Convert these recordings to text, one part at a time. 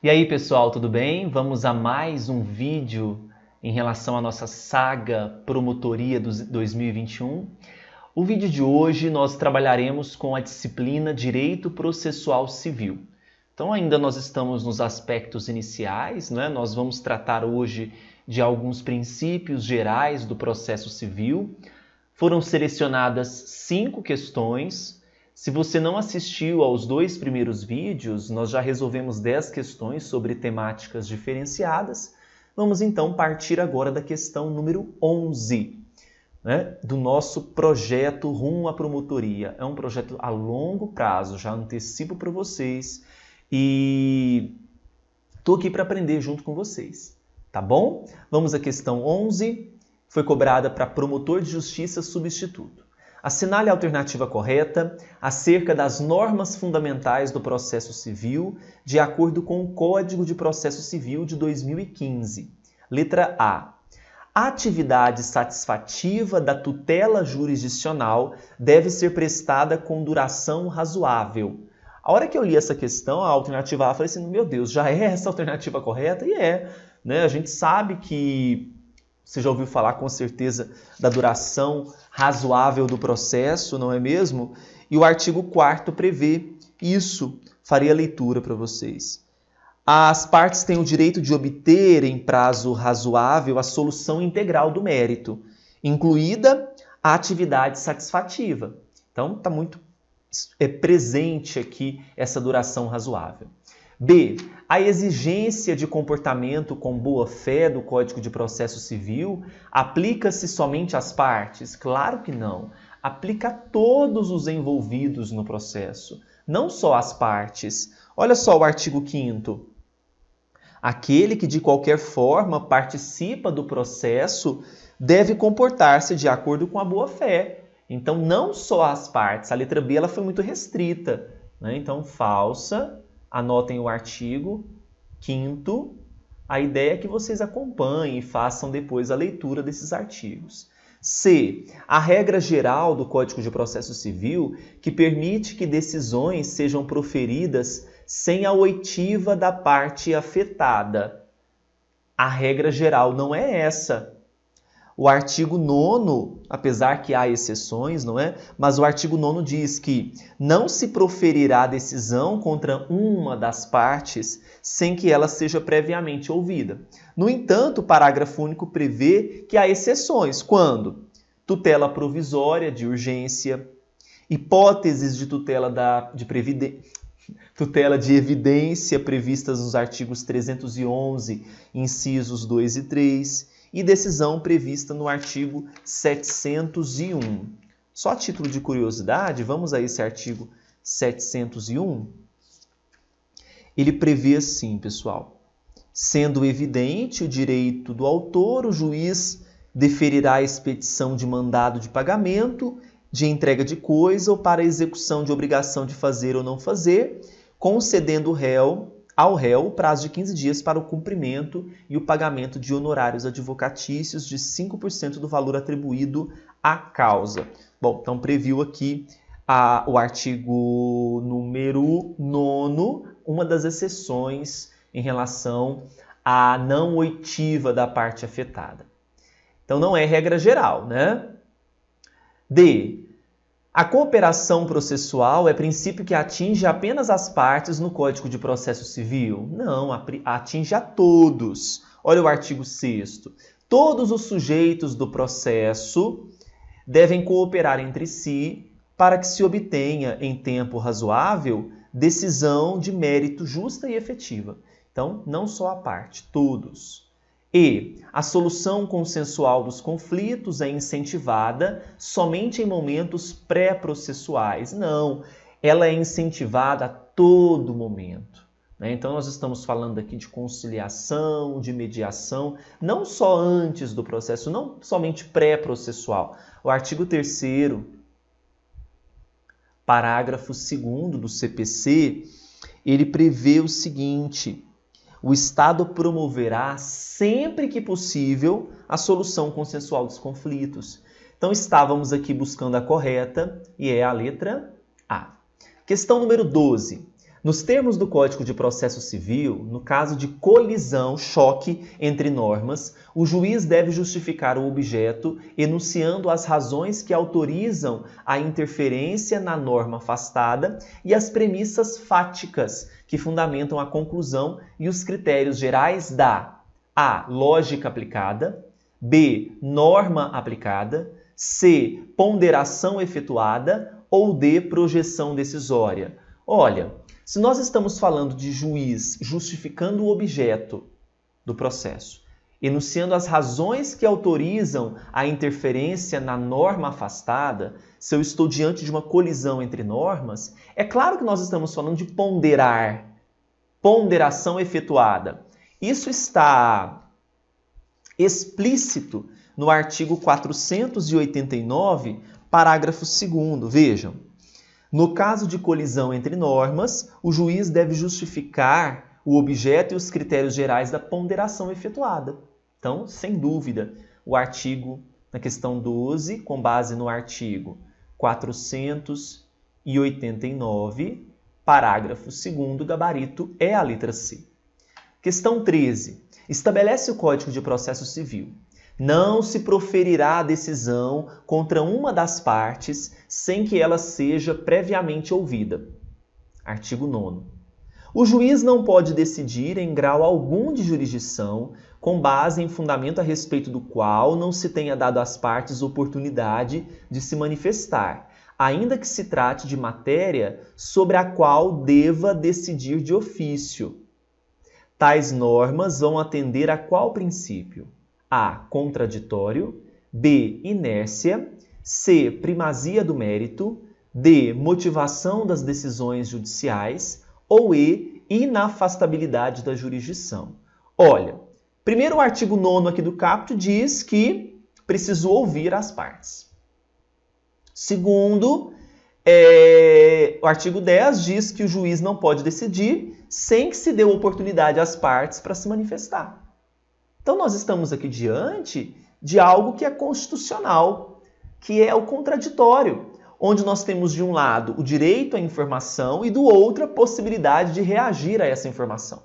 E aí, pessoal, tudo bem? Vamos a mais um vídeo em relação à nossa saga Promotoria 2021. O vídeo de hoje nós trabalharemos com a disciplina Direito Processual Civil. Então ainda nós estamos nos aspectos iniciais, né? Nós vamos tratar hoje de alguns princípios gerais do processo civil. Foram selecionadas 5 questões. Se você não assistiu aos 2 primeiros vídeos, nós já resolvemos 10 questões sobre temáticas diferenciadas. Vamos então partir agora da questão número 11, né, do nosso projeto Rumo à Promotoria. É um projeto a longo prazo, já antecipo para vocês e estou aqui para aprender junto com vocês, tá bom? Vamos à questão 11, foi cobrada para promotor de justiça substituto. Assinale a alternativa correta acerca das normas fundamentais do processo civil de acordo com o Código de Processo Civil de 2015. Letra A. A atividade satisfativa da tutela jurisdicional deve ser prestada com duração razoável. A hora que eu li essa questão, a alternativa A, eu falei assim, meu Deus, já é essa a alternativa correta? E é, né? A gente sabe que você já ouviu falar com certeza da duração razoável do processo, não é mesmo? E o artigo 4º prevê isso. Farei a leitura para vocês. As partes têm o direito de obter em prazo razoável a solução integral do mérito, incluída a atividade satisfativa. Então, está muito presente aqui essa duração razoável. B. A exigência de comportamento com boa-fé do Código de Processo Civil aplica-se somente às partes? Claro que não. Aplica a todos os envolvidos no processo, não só às partes. Olha só o artigo 5º. Aquele que de qualquer forma participa do processo deve comportar-se de acordo com a boa-fé. Então, não só as partes. A letra B ela foi muito restrita, né? Então, falsa. Anotem o artigo 5º. A ideia é que vocês acompanhem e façam depois a leitura desses artigos. C. A regra geral do Código de Processo Civil que permite que decisões sejam proferidas sem a oitiva da parte afetada. A regra geral não é essa. O artigo 9º, apesar que há exceções, não é? Mas o artigo 9º diz que não se proferirá decisão contra uma das partes sem que ela seja previamente ouvida. No entanto, o parágrafo único prevê que há exceções. Quando? Tutela provisória de urgência, hipóteses de tutela de evidência previstas nos artigos 311, incisos 2 e 3, e decisão prevista no artigo 701. Só a título de curiosidade, vamos a esse artigo 701. Ele prevê assim, pessoal. Sendo evidente o direito do autor, o juiz deferirá a expedição de mandado de pagamento, de entrega de coisa ou para execução de obrigação de fazer ou não fazer, concedendo ao réu o prazo de 15 dias para o cumprimento e o pagamento de honorários advocatícios de 5% do valor atribuído à causa. Bom, então previu aqui o artigo número 9º, uma das exceções em relação à não oitiva da parte afetada. Então não é regra geral, né? D. A cooperação processual é princípio que atinge apenas as partes no Código de Processo Civil? Não, atinge a todos. Olha o artigo 6º. Todos os sujeitos do processo devem cooperar entre si para que se obtenha, em tempo razoável, decisão de mérito justa e efetiva. Então, não só a parte, todos. E a solução consensual dos conflitos é incentivada somente em momentos pré-processuais. Não, ela é incentivada a todo momento, né? Então, nós estamos falando aqui de conciliação, de mediação, não só antes do processo, não somente pré-processual. O artigo 3º, parágrafo 2º do CPC, ele prevê o seguinte: o Estado promoverá, sempre que possível, a solução consensual dos conflitos. Então, estávamos aqui buscando a correta e é a letra A. Questão número 12. Nos termos do Código de Processo Civil, no caso de colisão, choque entre normas, o juiz deve justificar o objeto enunciando as razões que autorizam a interferência na norma afastada e as premissas fáticas que fundamentam a conclusão e os critérios gerais da A. Lógica aplicada, B. Norma aplicada, C. Ponderação efetuada ou D. Projeção decisória. Olha, se nós estamos falando de juiz justificando o objeto do processo, enunciando as razões que autorizam a interferência na norma afastada, se eu estou diante de uma colisão entre normas, é claro que nós estamos falando de ponderar, ponderação efetuada. Isso está explícito no artigo 489, parágrafo 2º. Vejam. No caso de colisão entre normas, o juiz deve justificar o objeto e os critérios gerais da ponderação efetuada. Então, sem dúvida, o artigo, na questão 12, com base no artigo 489, parágrafo 2º, gabarito é a letra C. Questão 13. Estabelece o Código de Processo Civil. Não se proferirá a decisão contra uma das partes sem que ela seja previamente ouvida. Artigo 9º. O juiz não pode decidir em grau algum de jurisdição com base em fundamento a respeito do qual não se tenha dado às partes oportunidade de se manifestar, ainda que se trate de matéria sobre a qual deva decidir de ofício. Tais normas vão atender a qual princípio? A. Contraditório. B. Inércia. C. Primazia do mérito. D. Motivação das decisões judiciais. Ou E. Inafastabilidade da jurisdição. Olha, primeiro o artigo 9º aqui do caput diz que precisou ouvir as partes. Segundo, o artigo 10 diz que o juiz não pode decidir sem que se dê oportunidade às partes para se manifestar. Então, nós estamos aqui diante de algo que é constitucional, que é o contraditório, onde nós temos, de um lado, o direito à informação e, do outro, a possibilidade de reagir a essa informação.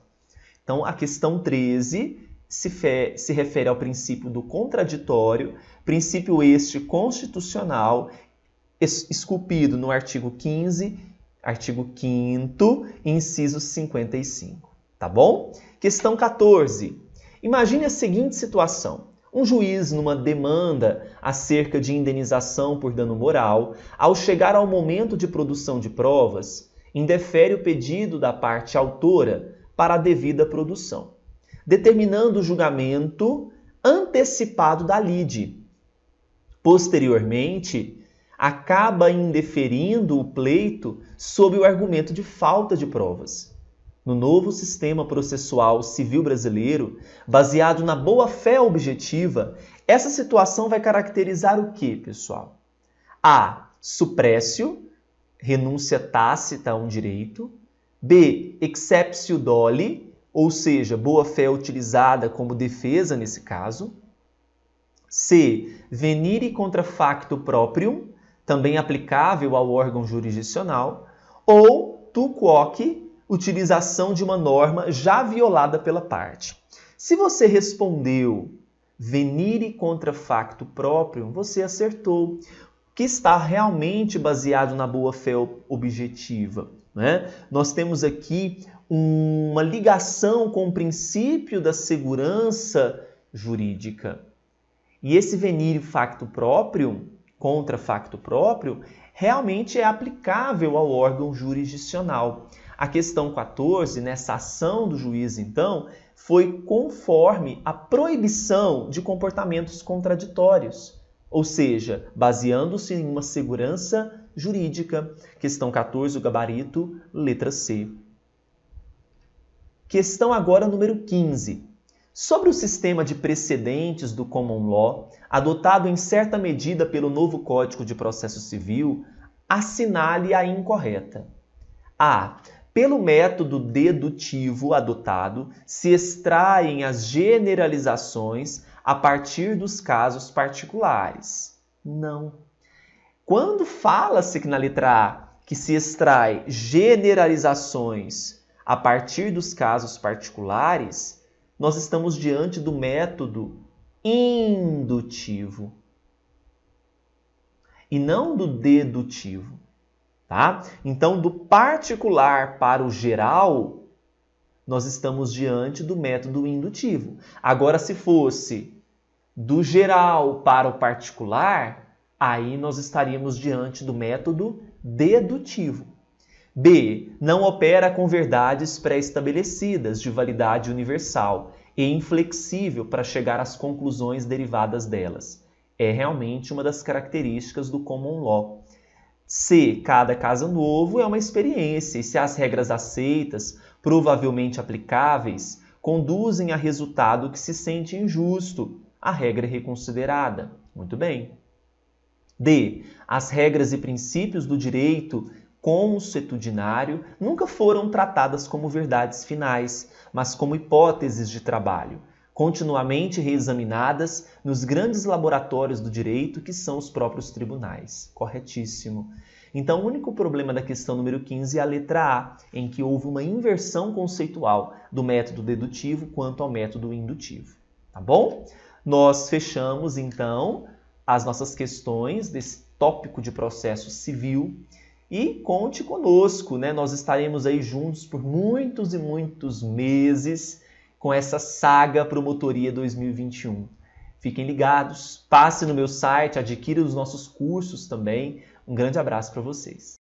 Então, a questão 13 se refere ao princípio do contraditório, princípio este constitucional, esculpido no artigo 15, artigo 5º, inciso 55. Tá bom? Questão 14. Imagine a seguinte situação. Um juiz, numa demanda acerca de indenização por dano moral, ao chegar ao momento de produção de provas, indefere o pedido da parte autora para a devida produção, determinando o julgamento antecipado da lide. Posteriormente, acaba indeferindo o pleito sob o argumento de falta de provas. No novo sistema processual civil brasileiro, baseado na boa-fé objetiva, essa situação vai caracterizar o quê, pessoal? A. Suppressio, renúncia tácita a um direito. B. Exceptio doli, ou seja, boa-fé utilizada como defesa nesse caso. C. Venire contra facto proprium, também aplicável ao órgão jurisdicional. Ou tu quoque, utilização de uma norma já violada pela parte. Se você respondeu venire contra facto próprio, você acertou, que está realmente baseado na boa-fé objetiva, né? Nós temos aqui uma ligação com o princípio da segurança jurídica. E esse venire facto próprio, contra facto próprio, realmente é aplicável ao órgão jurisdicional. A questão 14, nessa ação do juiz, então, foi conforme a proibição de comportamentos contraditórios, ou seja, baseando-se em uma segurança jurídica. Questão 14, o gabarito, letra C. Questão agora número 15. Sobre o sistema de precedentes do Common Law, adotado em certa medida pelo novo Código de Processo Civil, assinale a incorreta. A. Pelo método dedutivo adotado, se extraem as generalizações a partir dos casos particulares. Não. Quando fala-se na letra A que se extrai generalizações a partir dos casos particulares, nós estamos diante do método indutivo e não do dedutivo, tá? Então, do particular para o geral, nós estamos diante do método indutivo. Agora, se fosse do geral para o particular, aí nós estaríamos diante do método dedutivo. B. Não opera com verdades pré-estabelecidas de validade universal e inflexível para chegar às conclusões derivadas delas. É realmente uma das características do common law. C. Cada caso novo é uma experiência e se as regras aceitas, provavelmente aplicáveis, conduzem a resultado que se sente injusto, a regra é reconsiderada. Muito bem. D. As regras e princípios do direito consuetudinário nunca foram tratadas como verdades finais, mas como hipóteses de trabalho, continuamente reexaminadas nos grandes laboratórios do direito, que são os próprios tribunais. Corretíssimo. Então, o único problema da questão número 15 é a letra A, em que houve uma inversão conceitual do método dedutivo quanto ao método indutivo. Tá bom? Nós fechamos, então, as nossas questões desse tópico de processo civil. E conte conosco, né? Nós estaremos aí juntos por muitos e muitos meses com essa saga Promotoria 2021. Fiquem ligados, passe no meu site, adquira os nossos cursos também. Um grande abraço para vocês.